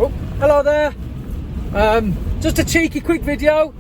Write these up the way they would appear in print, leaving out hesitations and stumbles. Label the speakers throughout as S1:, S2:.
S1: Oh, hello there. Just a cheeky quick video.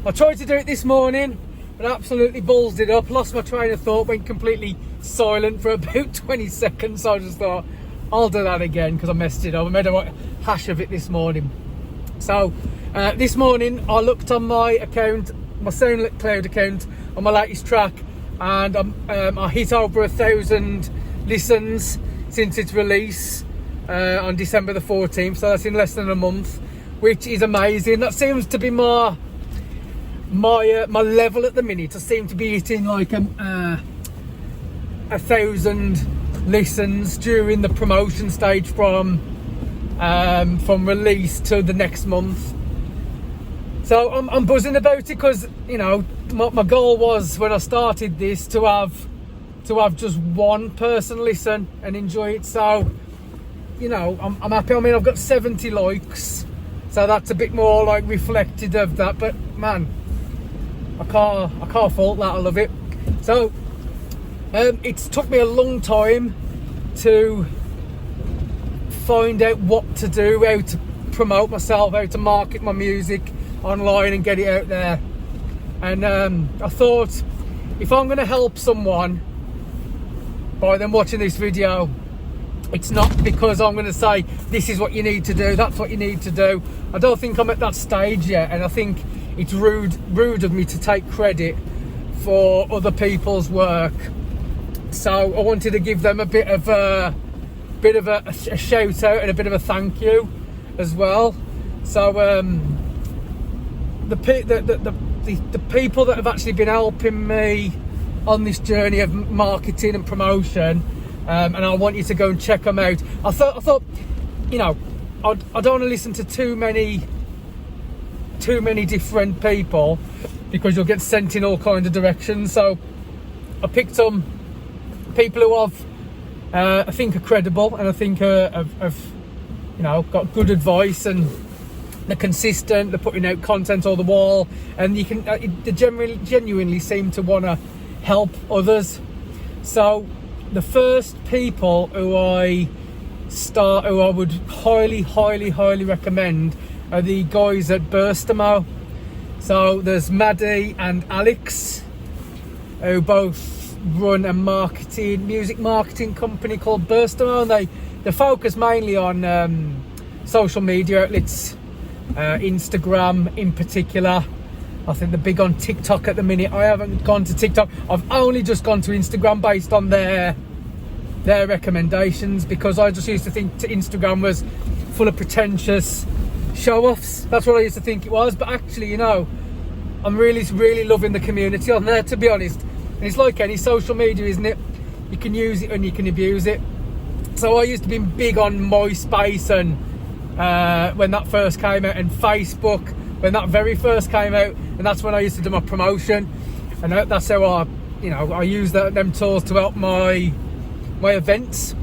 S1: I tried to do it this morning, but absolutely ballsed it up. Lost my train of thought, went completely silent for about 20 seconds. So I just thought, I'll do that again because I messed it up. I made a hash of it this morning. So this morning I looked on my account, my SoundCloud account, on my latest track, and I hit over 1,000 listens since its release on December the 14th. So that's in less than a month, which is amazing. That seems to be my level at the minute. I seem to be hitting like 1,000 listens during the promotion stage from release to the next month. So I'm buzzing about it because, you know, my goal was when I started this to have just one person listen and enjoy it. So, you know, I'm happy. I mean, I've got 70 likes, so that's a bit more like reflected of that. But man, I can't fault that. I love it. So it's took me a long time to find out what to do, how to promote myself, how to market my music online and get it out there. And I thought, if I'm going to help someone by them watching this video, it's not because I'm going to say this is what you need to do, that's what you need to do. I don't think I'm at that stage yet, and I think it's rude of me to take credit for other people's work. So I wanted to give them a bit of a shout out and a bit of a thank you as well. So the people that have actually been helping me on this journey of marketing and promotion, and I want you to go and check them out. I thought, you know, I don't want to listen to too many different people because you'll get sent in all kinds of directions. So I picked some people who I think are credible, and I think have you know, got good advice, and they're consistent, they're putting out content all the while, and you can they genuinely seem to want to help others. So the first people who I would highly recommend are the guys at Burstamo. So there's Maddie and Alex, who both run a music marketing company called Burstamo, and they focus mainly on social media outlets, Instagram in particular. I think they're big on TikTok at the minute. I haven't gone to TikTok. I've only just gone to Instagram based on their recommendations, because I just used to think Instagram was full of pretentious show-offs. That's what I used to think it was. But actually, you know, I'm really loving the community on there, to be honest. And it's like any social media, isn't it? You can use it and you can abuse it. So I used to be big on MySpace and when that first came out, and Facebook when that very first came out, and that's when I used to do my promotion, and that's how I use them tools to help my events.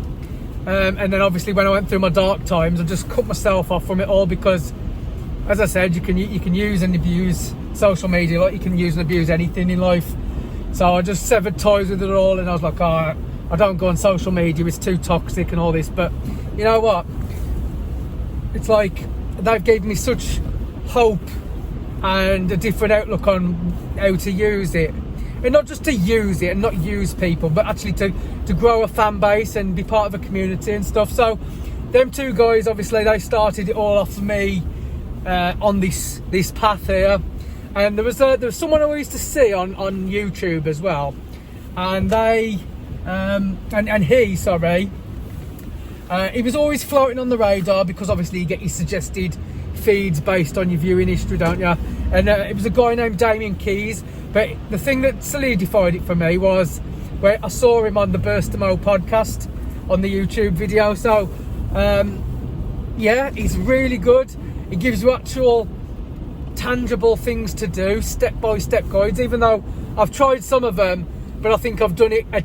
S1: And then obviously when I went through my dark times, I just cut myself off from it all, because, as I said, you can use and abuse social media like you can use and abuse anything in life. So I just severed ties with it all, and I was like, I don't go on social media, it's too toxic and all this. But you know what? It's like they've given me such hope and a different outlook on how to use it. And not just to use it and not use people, but actually to grow a fan base and be part of a community and stuff. So them two guys, obviously, they started it all off for me on this path here. And there was someone I used to see on YouTube as well, and he was always floating on the radar, because obviously you get your suggested feeds based on your viewing history, don't you? And it was a guy named Damien Keys. But the thing that solidified it for me was where I saw him on the Burstamo podcast on the YouTube video. So yeah, he's really good. He gives you actual tangible things to do, step-by-step guides, even though I've tried some of them, but I think I've done it at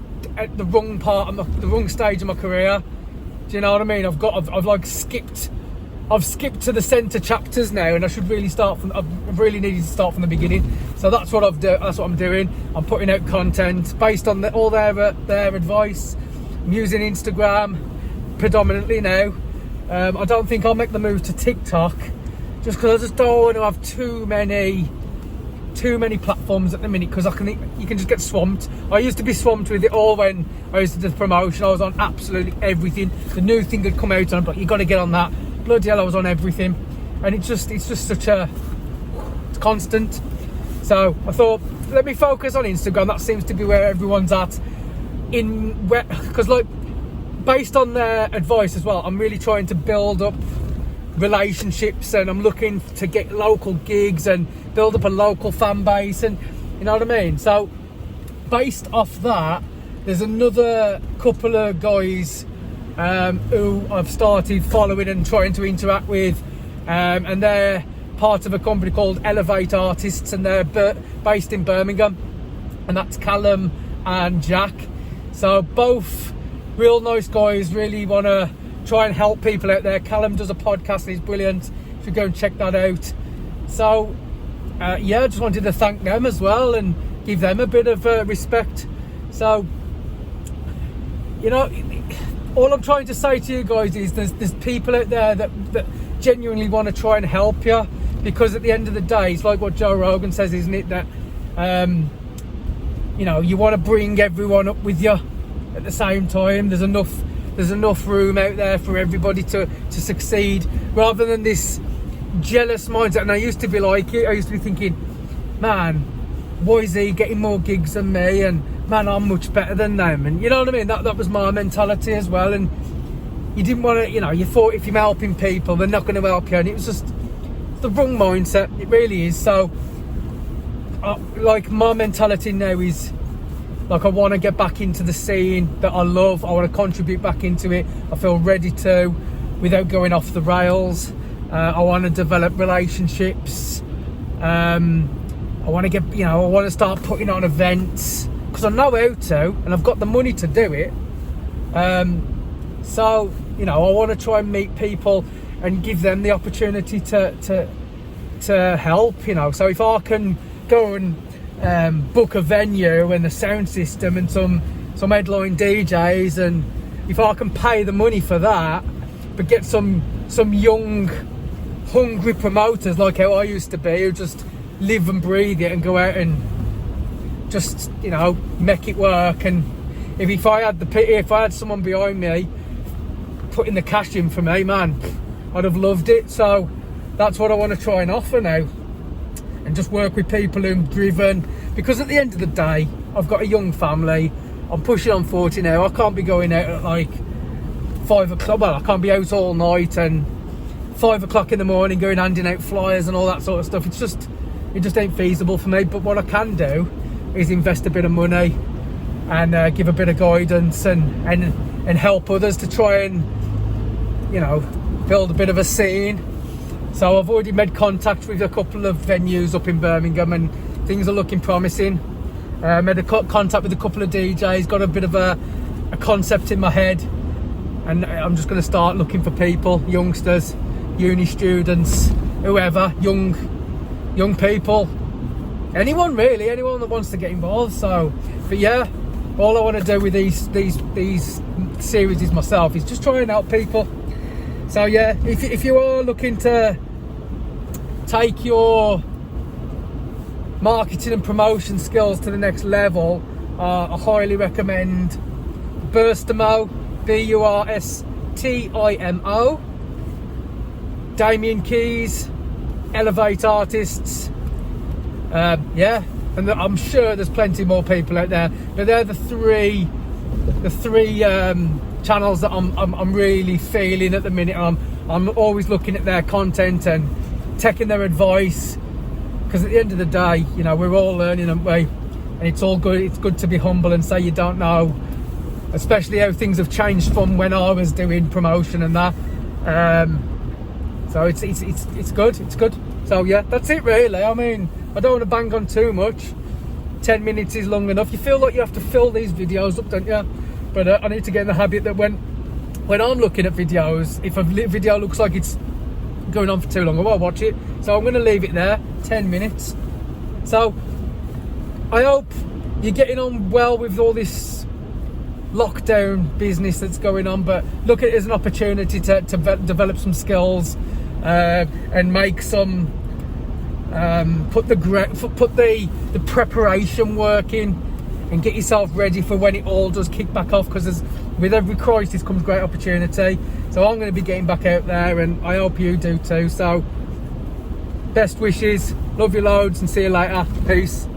S1: the wrong the wrong stage of my career. Do you know what I mean? I've skipped to the centre chapters now, and I really needed to start from the beginning. So that's what I'm doing. I'm putting out content based on all their advice. I'm using Instagram predominantly now, I don't think I'll make the move to TikTok, just because I just don't want to have too many platforms at the minute, because you can just get swamped. I used to be swamped with it all when I used to do the promotion. I was on absolutely everything. The new thing had come out and I'm like, you got to get on that. Bloody hell, I was on everything, and it's just such a constant. So I thought, let me focus on Instagram. That seems to be where everyone's at, because like, based on their advice as well, I'm really trying to build up relationships, and I'm looking to get local gigs and build up a local fan base, and you know what I mean. So based off that, there's another couple of guys who I've started following and trying to interact with, and they're part of a company called Elevate Artists, and they're based in Birmingham, and that's Callum and Jack. So both real nice guys, really want to try and help people out there. Callum does a podcast and he's brilliant. You should go and check that out. So yeah, I just wanted to thank them as well and give them a bit of respect. So, you know, all I'm trying to say to you guys is there's people out there that genuinely want to try and help you, because at the end of the day, it's like what Joe Rogan says, isn't it, that you know, you want to bring everyone up with you at the same time. There's enough room out there for everybody to succeed, rather than this jealous mindset. And I used to be like it. I used to be thinking, man, why is he getting more gigs than me, and man, I'm much better than them, and you know what I mean. That was my mentality as well. And you didn't want to, you know, you thought if you're helping people, they're not going to help you, and it was just the wrong mindset. It really is. So like, my mentality now is like, I want to get back into the scene that I love. I want to contribute back into it. I feel ready to, without going off the rails. I want to develop relationships. I want to get, you know, I want to start putting on events, because I know how to, and I've got the money to do it. So, you know, I want to try and meet people and give them the opportunity to help, you know. So if I can go and book a venue and the sound system and some headline DJs, and if I can pay the money for that, but get some young, hungry promoters like how I used to be, who just live and breathe it and go out and just, you know, make it work. And if I had someone behind me putting the cash in for me, man, I'd have loved it. So that's what I want to try and offer now, and just work with people who are driven, because at the end of the day, I've got a young family. I'm pushing on 40 now. I can't be going out at like 5 o'clock. Well, I can't be out all night and 5 o'clock in the morning going handing out flyers and all that sort of stuff. It just ain't feasible for me. But what I can do is invest a bit of money and give a bit of guidance and help others to try and, you know, build a bit of a scene. So I've already made contact with a couple of venues up in Birmingham, and things are looking promising. Made a contact with a couple of DJs, got a bit of a concept in my head, and I'm just going to start looking for people, youngsters, uni students, whoever, young people, anyone really, anyone that wants to get involved. So, but yeah, all I want to do with these series is myself is just try and help people. So yeah, if you are looking to take your marketing and promotion skills to the next level, I highly recommend Burstimo, Burstimo, Damien Keys, Elevate Artists. Yeah, and I'm sure there's plenty more people out there, but they're the three channels that I'm really feeling at the minute. I'm always looking at their content and taking their advice, because at the end of the day, you know, we're all learning, aren't we? And it's all good. It's good to be humble and say you don't know, especially how things have changed from when I was doing promotion and that. So it's good. It's good. So yeah, that's it really. I mean, I don't want to bang on too much. 10 minutes is long enough. You feel like you have to fill these videos up, don't you? But I need to get in the habit that when I'm looking at videos, if a video looks like it's going on for too long, I won't watch it. So I'm going to leave it there, 10 minutes. So I hope you're getting on well with all this lockdown business that's going on, but look at it as an opportunity to develop some skills and make some put the preparation work in and get yourself ready for when it all does kick back off, because with every crisis comes great opportunity. So I'm going to be getting back out there, and I hope you do too. So best wishes, love you loads, and see you later. Peace.